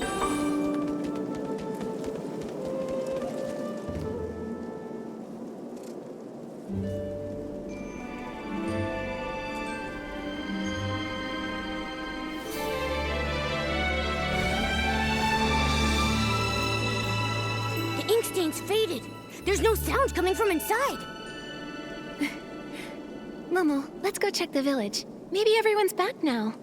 The ink stain's faded. There's no sound coming from inside. Momo, let's go check the village. Maybe everyone's back now.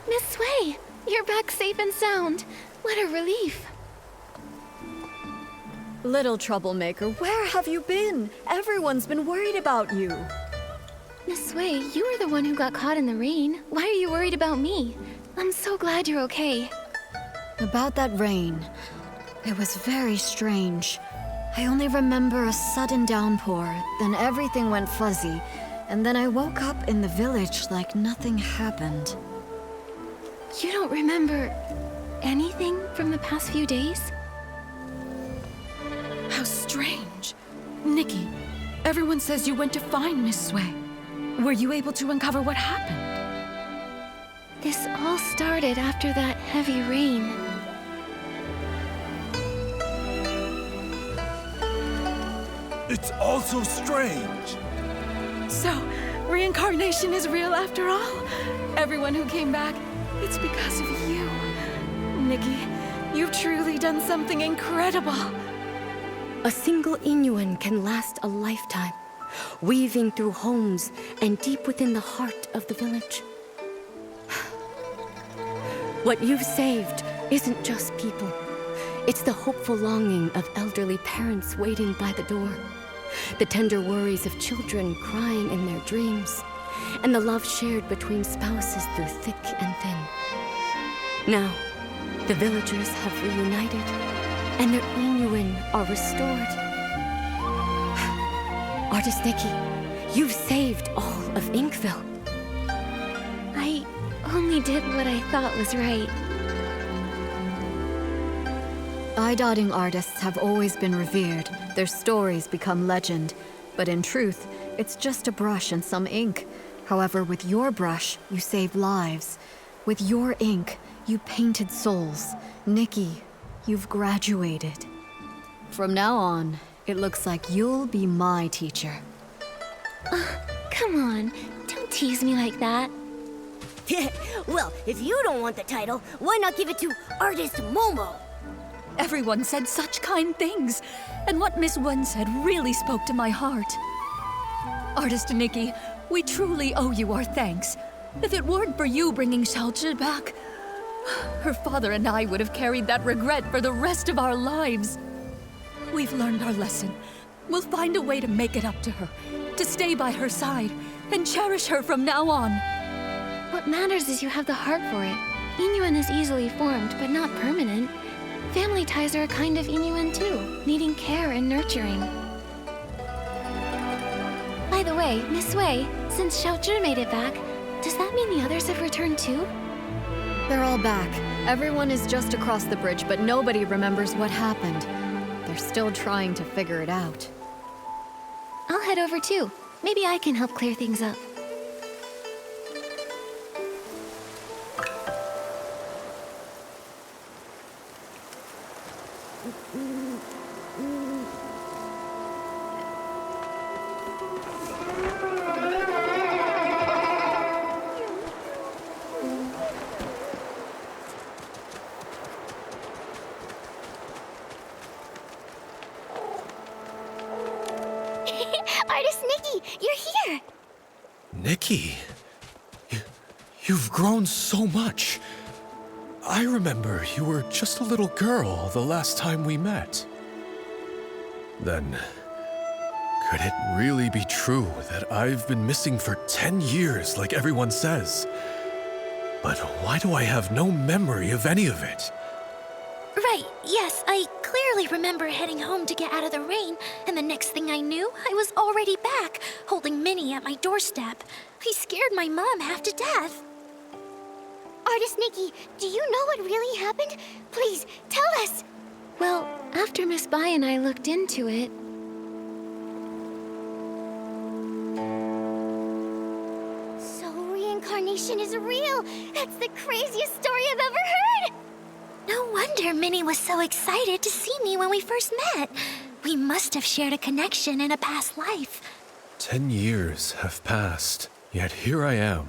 Miss Sway, you're back safe and sound. What a relief. Little troublemaker, where have you been? Everyone's been worried about you. Miss Sway, you were the one who got caught in the rain. Why are you worried about me? I'm so glad you're okay. About that rain, it was very strange. I only remember a sudden downpour, then everything went fuzzy, and then I woke up in the village like nothing happened. You don't remember anything from the past few days? How strange. Nikki, everyone says you went to find Miss Sway. Were you able to uncover what happened? This all started after that heavy rain. It's all so strange. So, reincarnation is real after all? Everyone who came back, it's because of you. Nikki, you've truly done something incredible. A single Inuan can last a lifetime, weaving through homes and deep within the heart of the village. What you've saved isn't just people. It's the hopeful longing of elderly parents waiting by the door, the tender worries of children crying in their dreams, and the love shared between spouses through thick and thin. Now, the villagers have reunited, and their Inuan are restored. Artist Nikki, you've saved all of Inkville. I only did what I thought was right. Eye-dotting artists have always been revered. Their stories become legend. But in truth, it's just a brush and some ink. However, with your brush, you saved lives. With your ink, you painted souls. Nikki, you've graduated. From now on, it looks like you'll be my teacher. Come on, don't tease me like that. Well, if you don't want the title, why not give it to Artist Momo? Everyone said such kind things, and what Miss Wen said really spoke to my heart. Artist Nikki, we truly owe you our thanks. If it weren't for you bringing Xiaozhi back, her father and I would have carried that regret for the rest of our lives. We've learned our lesson. We'll find a way to make it up to her, to stay by her side, and cherish her from now on. What matters is you have the heart for it. Inuan is easily formed, but not permanent. Family ties are a kind of Inuan too, needing care and nurturing. By the way, Miss Wei, since Xiaozhi made it back, does that mean the others have returned too? They're all back. Everyone is just across the bridge, but nobody remembers what happened. They're still trying to figure it out. I'll head over too. Maybe I can help clear things up. Artist Nikki, you're here! Nikki, you've grown so much. I remember you were just a little girl the last time we met. Then, could it really be true that I've been missing for 10 years like everyone says? But why do I have no memory of any of it? Right, yes, I clearly remember heading home to get out of the rain, and the next thing I knew, I was already back, holding Minnie at my doorstep. I scared my mom half to death. Artist Nikki, do you know what really happened? Please, tell us! Well, after Miss Bai and I looked into it... So reincarnation is real! That's the craziest story I've ever heard! No wonder Minnie was so excited to see me when we first met. We must have shared a connection in a past life. 10 years have passed, yet here I am.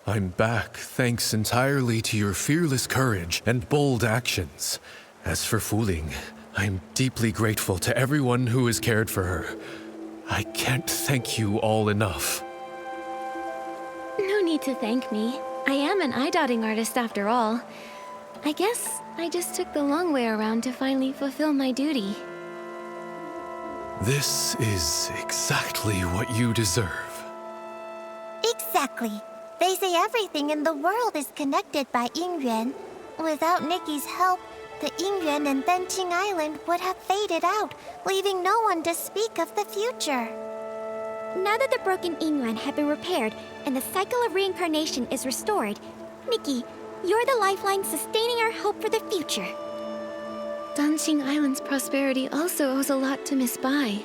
I'm back thanks entirely to your fearless courage and bold actions. As for Fu Ling, I'm deeply grateful to everyone who has cared for her. I can't thank you all enough. No need to thank me. I am an eye-dotting artist after all. I guess I just took the long way around to finally fulfill my duty. This is exactly what you deserve. Exactly. They say everything in the world is connected by Yingyuan. Without Nikki's help, the Yingyuan and Danqing Island would have faded out, leaving no one to speak of the future. Now that the broken Yingyuan have been repaired and the cycle of reincarnation is restored, Nikki, you're the lifeline sustaining our hope for the future. Danqing Island's prosperity also owes a lot to Miss Bai.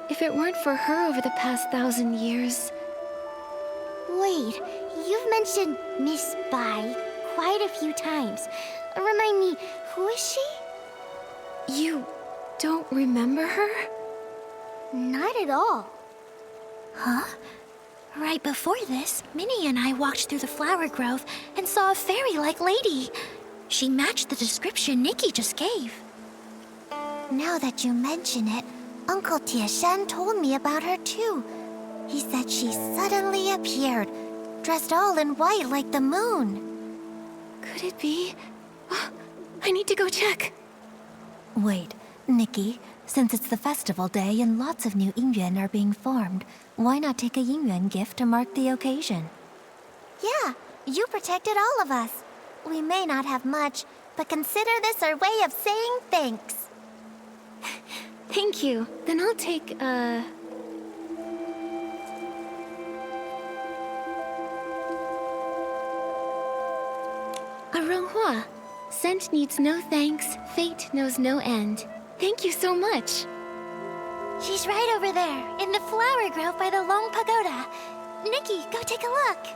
If it weren't for her over the past 1,000 years... Wait, you've mentioned Miss Bai quite a few times. Remind me, who is she? You don't remember her? Not at all. Huh? Right before this, Minnie and I walked through the flower grove and saw a fairy-like lady. She matched the description Nikki just gave. Now that you mention it, Uncle Tieshan told me about her too. He said she suddenly appeared, dressed all in white like the moon. Could it be? I need to go check. Wait, Nikki, since it's the festival day and lots of new Yingyuan are being formed, why not take a Yingyuan gift to mark the occasion? Yeah, you protected all of us. We may not have much, but consider this our way of saying thanks. Thank you. Then I'll take, a Ronghua. Scent needs no thanks, fate knows no end. Thank you so much. She's right over there, in the flower grove by the Long Pagoda. Nikki, go take a look.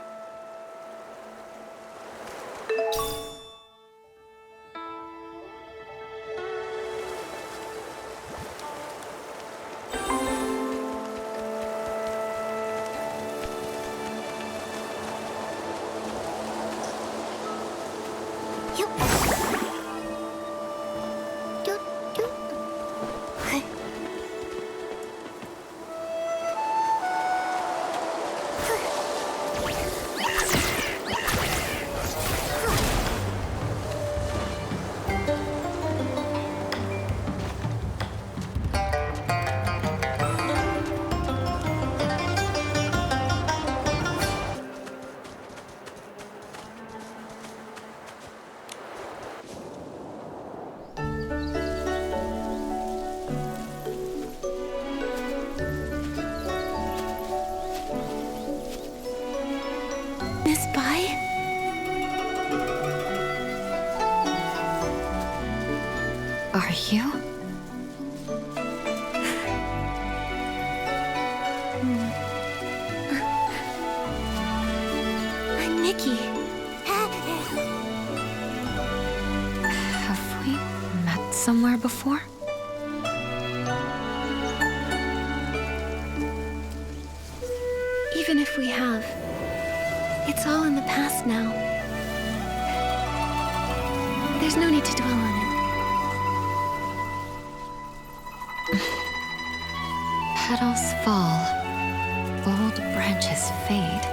Miss Bai? Are you? I'm Nikki. Have we met somewhere before? Even if we have, it's all in the past now. There's no need to dwell on it. Petals fall, old branches fade.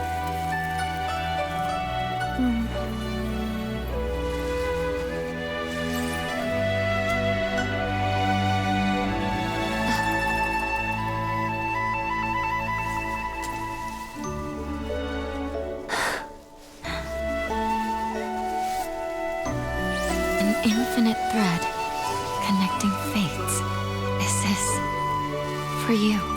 An infinite thread connecting fates. This is for you.